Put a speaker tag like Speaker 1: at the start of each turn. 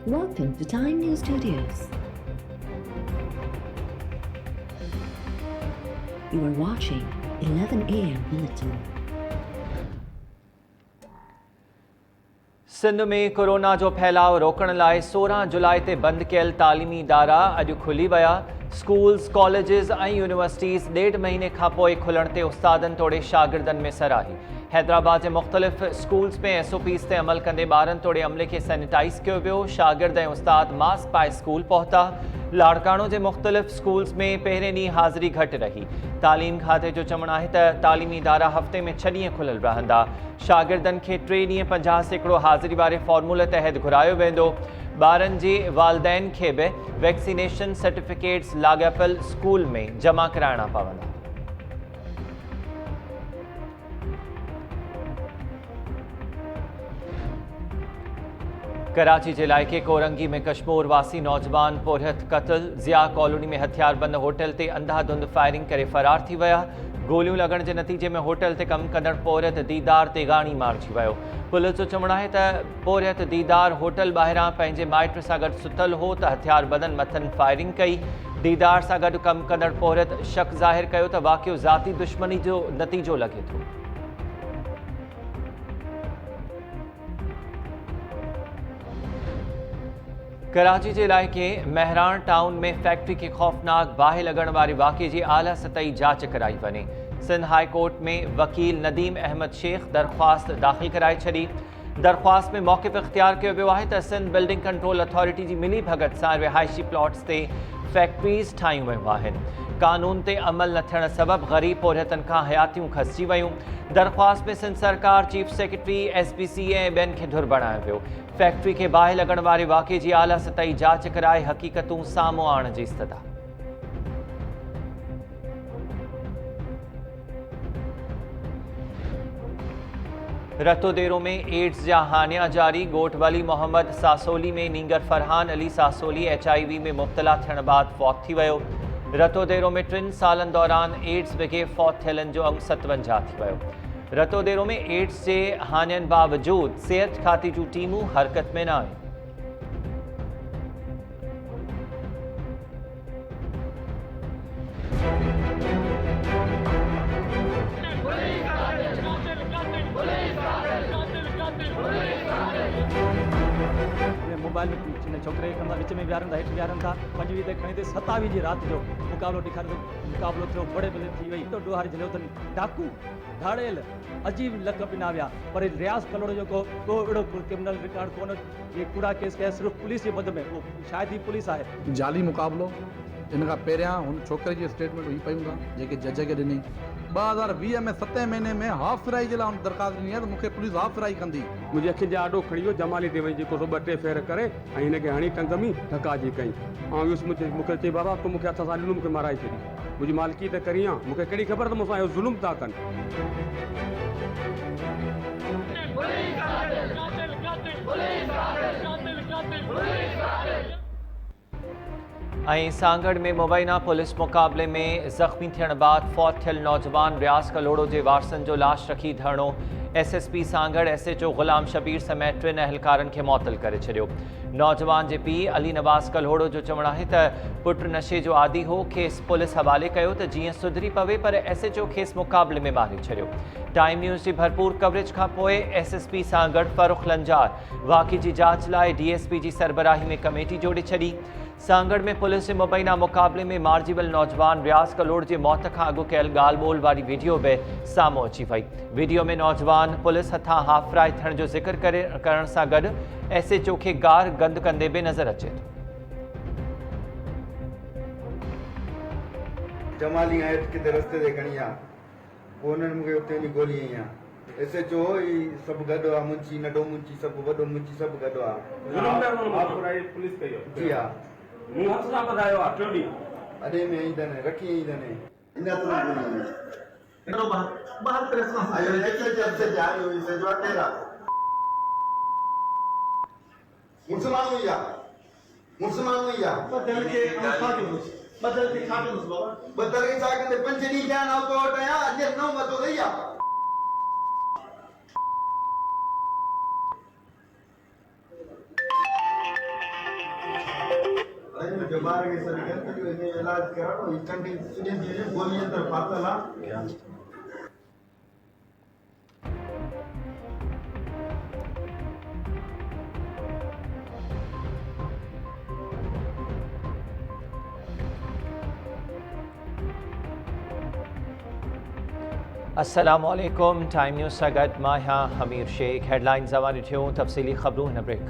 Speaker 1: Welcome to Time News Studios. You are watching 11 a.m. Bulletin.
Speaker 2: Sindh में corona जो फैलाव रोकण लाइ 16 जुलाई ते बंदि कयल तालीमी इदारा अॼु खुली विया। स्कूल्स, कॉलेजिस ऐं यूनिवर्सिटीज़ 1.5 महीने खां पोइ खुलण ते उस्तादनि तोड़े शागिर्दनि में सराही। हैदराबाद जे मुख़्तलिफ़ स्कूल्स में SOPs ते अमल कंदे ॿारनि तोड़े अमले खे सैनिटाइज़ कयो वियो। शागिर्द ऐं उस्ताद मास्क पाए स्कूल पहुता। लाड़काणो जे मुख़्तलिफ़ स्कूल्स में पहिरें ॾींहुं हाज़िरी घटि रही। तालीम खाते जो चवणु आहे त तालीमी इदारा हफ़्ते में 6 ॾींहं खुलियल रहंदा। शागिर्दनि खे 3 ॾींहं 50% हाज़िरी वारे फॉर्मूले तहत घुरायो वेंदो। ॿारनि जे वालिदैन खे बि वैक्सीनेशन सर्टिफिकेट्स लाॻापियल स्कूल में जमा कराइणा पवंदा। कराची के इलाइक़े कोरंगी में कश्मीर वासी नौजवान पोरहत कत्ल। ज़िया कॉलोनी में हथियारबंद होटल ते अंधाधुंध फायरिंग करे फरार थी विया। गोलियों लगण के नतीजे में होटल ते कम कंदड़ पोरहत दीदार तेगाणी मारिजी वियो। पुलिस जो चवणु आहे त पोरहत दीदार होटल ॿाहिरां पंहिंजे माइट सां गॾु सुतल हो त हथियारबंदनि मथनि फायरिंग कई। दीदार सां गॾु कम कंदड़ पोरहत शक ज़ाहिर कयो त वाक़ियो ज़ाती दुश्मनी जो नतीजो लॻे थो। कराची के इलाइक़े महरान टाउन में फैक्ट्री के खौफनाक बाहि लगण वारे वाक़े की आला सतही जांच कराई वञे। सिंध हाई कोर्ट में वकील नदीम अहमद शेख दरख्वास्त दाख़िल कराए छॾी। दरख्वास्त में मौक़िफ़ इख्तियार कियो वियो आहे त सिंध बिल्डिंग कंट्रोल अथॉरिटी जी मिली भगत सां रिहाइशी प्लॉट्स ते फैक्ट्रीज़ ठाहियूं वयूं आहिनि। कानून ते अमल न थियण सबबि ग़रीब पोरहतनि खां हयातियूं खसिजी वयूं। दरख्वास्त में सिंध सरकार, चीफ सेक्रेटरी, SPC ऐं ॿियनि खे धुर बणायो वियो। फैक्ट्री के बाहि लगण वारे वाक़े जी आला सतही जांच कराए हक़ीक़तूं साम्हूं आणण जी इस्तदा। रतोदेरो में एड्स जा हानिया जारी। ॻोठ वली मोहम्मद सासोली में नींगर फरहान अली सासोली HIV में मुब्तला थियण बाद फौत थी वियो। रतोदेरो में 3 सालनि दौरान एड्स विघे फौत थियलनि जो अंग 57 थी वियो। रतोदेरो में एड्स के हानियनि बावजूद सेहत खाते जूं टीमूं हरकत में न आहिनि।
Speaker 3: मोबाइल में छोकरे विच में विहारनि था, हेठि विहारनि था। 25 ते खणी 27 जी रात जो मुक़ाबलो ॾेखारियो। मुक़ाबलो थियो, बड़े बड़े थी वई तो ॾोहारे जलियो अथनि। डाकू धाड़ेल अजीब लक़ब ॾिना विया, पर रियाज़ कलोड़ जो को अहिड़ो क्रिमिनल रिकॉर्ड कोन। ये कूड़ा केस कया सिर्फ़ु पुलिस जे बद में, वो शायद ही पुलिस आहे।
Speaker 4: जाली मुक़ाबलो इन खां पहिरियां हुन छोकिरे जी स्टेटमेंट हुई पयूं था जेके जज खे ॾिनी। 2020 में 7 महीने में हाफ फ्राई जे लाइ हुन दरख़्वास्त ॾिनी आहे त मूंखे पुलिस हाफ फ्राई कंदी।
Speaker 5: मुझे अखियुनि जे आॾो खणी वियो, जमाली ते वञी जेको 2-3 फेर करे ऐं हिनखे हणी टंग में धका जी कई। ऐं मूंखे चई बाबा तूं मूंखे हथ सां ॾिनो, मूंखे माराए छॾी। मुंहिंजी मालिकी त करी आहे, मूंखे कहिड़ी ख़बर त मूंसां इहो ज़ुल्म था कनि।
Speaker 2: ऐं सांगड़ में मुबैना पुलिस मुक़ाबले में ज़ख़्मी थियण बाद फौत थियल नौजवान रियाज़ कलोड़ो जे वारसनि जो लाश रखी धरणो। SSP सांगड़ SHO ग़ुलाम शबीर समेत 3 अहलकारनि खे मुअतल करे छॾियो। नौजवान जे पीउ अली नवाज़ कलोड़ो जो चवणु आहे त पुटु नशे जो आदी हो, खेसि पुलिस हवाले कयो त जीअं सुधरी पवे, पर SHO खेसि मुक़ाबले में मारे छॾियो। टाइम न्यूज़ जी भरपूर कवरेज खां पोइ SSP सांगड़ फ़ारूक लंजार वाक़े जी जांच लाइ DSP जी सरबराही में कमेटी जोड़े छॾी। सांगड़ में पुलिस जे मुबैना मुक़ाबले में मारिजी वियल नौजवान रियाज़ कलोड़ जे मौत खां अॻु कयल ॻाल्हि ॿोल वारी वीडियो बि साम्हूं अची वई। वीडियो में नौजवान पुलिस हथां हाफ फ्राई थियण जो ज़िक्र करण सां गॾु SHO खे गार गंद कंदे बि नज़र अचे थो।
Speaker 6: जमाली किथे रस्ते ते खणी आहे, पोइ उन्हनि मूंखे उते वञी गोली हई आहे। SHO सभु गॾु आहे, मुंची नंढो मुंची सभु वॾो मुंची सभु गॾु आहे। जी हा,
Speaker 5: मूं हथ सां ॿधायो आहे 3 ॾींहं
Speaker 6: अॾे में ईंदनि रखी ईंदनि इन बदल के छा कंदे 5 ॾींहं थिया आहिनि तो वटि आहियां, अॼु 9 मथो रही आहे। के सलीकन के जो इन्हें इलाज करा तो इकंडी सुने दिए गोली अंदर फातला
Speaker 2: अस्सलामुअलैकुम टाइम न्यूज़ सां गॾु मां आहियां हमीर शेख हेडलाइन्स हवाले थियूं तफ़सीली ख़बरूं हिन ब्रेक